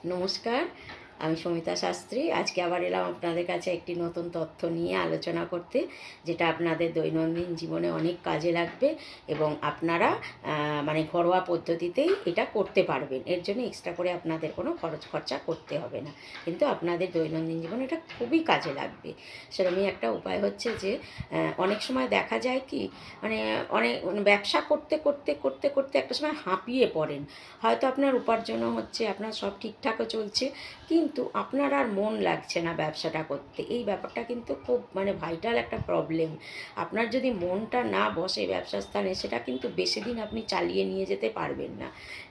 নমস্কার, আমি সমিতা শাস্ত্রী। আজকে আবার এলাম আপনাদের কাছে একটি নতুন তথ্য নিয়ে আলোচনা করতে, যেটা আপনাদের দৈনন্দিন জীবনে অনেক কাজে লাগবে এবং আপনারা মানে ঘরোয়া পদ্ধতিতেই এটা করতে পারবেন। এর জন্য এক্সট্রা করে আপনাদের কোনো খরচা করতে হবে না, কিন্তু আপনাদের দৈনন্দিন জীবনে এটা খুবই কাজে লাগবে। সেরকমই একটা উপায় হচ্ছে যে অনেক সময় দেখা যায় কি, ব্যবসা করতে করতে করতে করতে একটা সময় হাঁপিয়ে পড়েন। হয়তো আপনার উপার্জনও হচ্ছে, আপনার সব ঠিকঠাকও চলছে, কিন্তু আপনার আর মন লাগছে না ব্যবসাটা করতে। এই ব্যাপারটা কিন্তু খুব ভাইটাল একটা প্রবলেম। আপনার যদি মনটা না বসে ব্যবসার স্থানে, সেটা কিন্তু বেশি দিন আপনি চালিয়ে নিয়ে যেতে পারবেন না।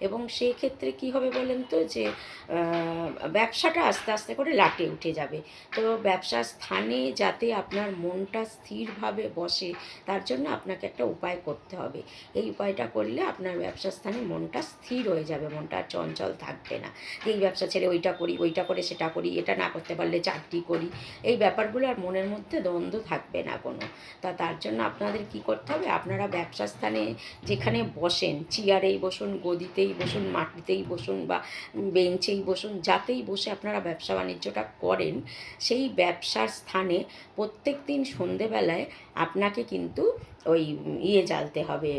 এবং সেই ক্ষেত্রে কী হবে বলেন তো, যে ব্যবসাটা আস্তে আস্তে করে লাটে উঠে যাবে। তো ব্যবসার স্থানে যাতে আপনার মনটা স্থিরভাবে বসে, তার জন্য আপনাকে একটা উপায় করতে হবে। এই উপায়টা করলে আপনার ব্যবসার স্থানে মনটা স্থির হয়ে যাবে, মনটা আর চঞ্চল থাকবে না। এই ব্যবসা ছেড়ে ওইটা করি, ওইটা করে সেটা করি, এটা না করতে পারলে চাকরি করি, এই ব্যাপারগুলো আর মনের মধ্যে দ্বন্দ্ব থাকবে না কোনো। তার জন্য আপনাদের কি করতে হবে, আপনারা ব্যবসা স্থানে যেখানে বসেন, চেয়ারেই বসুন, গদিতেই বসুন, মাটিতেই বসুন বা বেঞ্চেই বসুন, যাতেই বসে আপনারা ব্যবসা বাণিজ্যটা করেন, সেই ব্যবসার স্থানে প্রত্যেক দিন সন্ধেবেলায় আপনাকে কিন্তু ওই জ্বালতে হবে,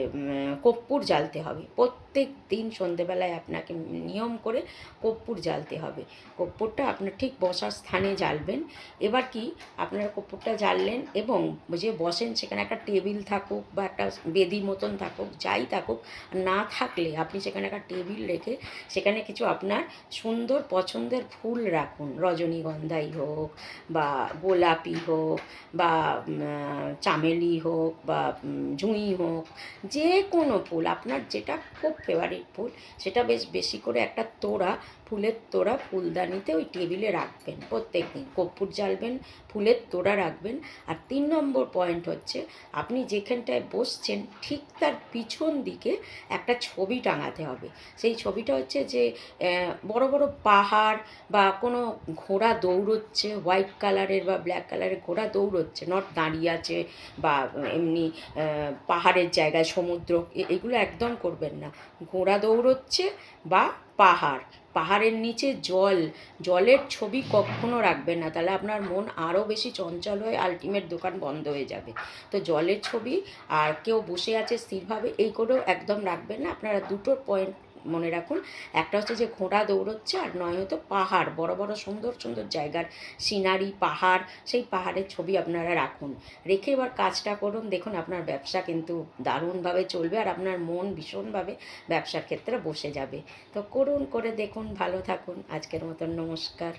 কর্পূর জ্বালতে হবে। প্রত্যেক দিন সন্ধেবেলায় আপনাকে নিয়ম করে কর্পূর জ্বালতে হবে। কর্পূরটা আপনার ঠিক বসার স্থানে জ্বালবেন। এবার কি, আপনারা কর্পূরটা জ্বাললেন এবং যে বসেন সেখানে একটা টেবিল থাকুক বা একটা বেদি মতন থাকুক, যাই থাকুক, না থাকলে আপনি সেখানে একটা টেবিল রেখে সেখানে কিছু আপনার সুন্দর পছন্দের ফুল রাখুন। রজনীগন্ধাই হোক বা গোলাপি হোক বা চামেলি হোক বা জুঁই হোক, যে কোনো ফুল আপনার যেটা খুব ফেভারিট ফুল, সেটা বেশ বেশি করে একটা তোড়া, ফুলের তোড়া ফুলদানিতে ওই টেবিলে রাখবেন। প্রত্যেক দিন কর্পূর জ্বালবেন, ফুলের তোড়া রাখবেন। আর 3 নম্বর পয়েন্ট হচ্ছে, আপনি যেখানটায় বসছেন ঠিক তার পিছন দিকে একটা ছবি টাঙাতে হবে। সেই ছবিটা হচ্ছে যে বড় বড় পাহাড় বা কোনো ঘোড়া দৌড়চ্ছে, হোয়াইট কালারের বা ব্ল্যাক কালারের ঘোড়া দৌড়চ্ছে, নট দাঁড়িয়ে আছে বা এমনি পাহাড়ের জায়গায় সমুদ্র, এগুলো একদম করবেন না। ঘোড়া দৌড়চ্ছে বা পাহাড়ের নিচে জলের ছবি কখনো রাখবেন না, তাহলে আপনার মন আরও বেশি চঞ্চল হয়ে আলটিমেট দোকান বন্ধ হয়ে যাবে। তো জলের ছবি আর কেউ বসে আছে স্থিরভাবে, এই করেও একদম রাখবেন না। আপনারা দুটো পয়েন্ট মনে রাখুন, একটা হচ্ছে যে ঘোড়া দৌড়চ্ছে, আর নয় হয়তো পাহাড়, বড় বড় সুন্দর সুন্দর জায়গার সিনারি পাহাড়, সেই পাহাড়ের ছবি আপনারা রাখুন। রেখে এবার কাজটা করুন, দেখুন আপনার ব্যবসা কিন্তু দারুণভাবে চলবে আর আপনার মন ভীষণভাবে ব্যবসার ক্ষেত্রে বসে যাবে। তো করুন, করে দেখুন, ভালো থাকুন। আজকের মতন নমস্কার।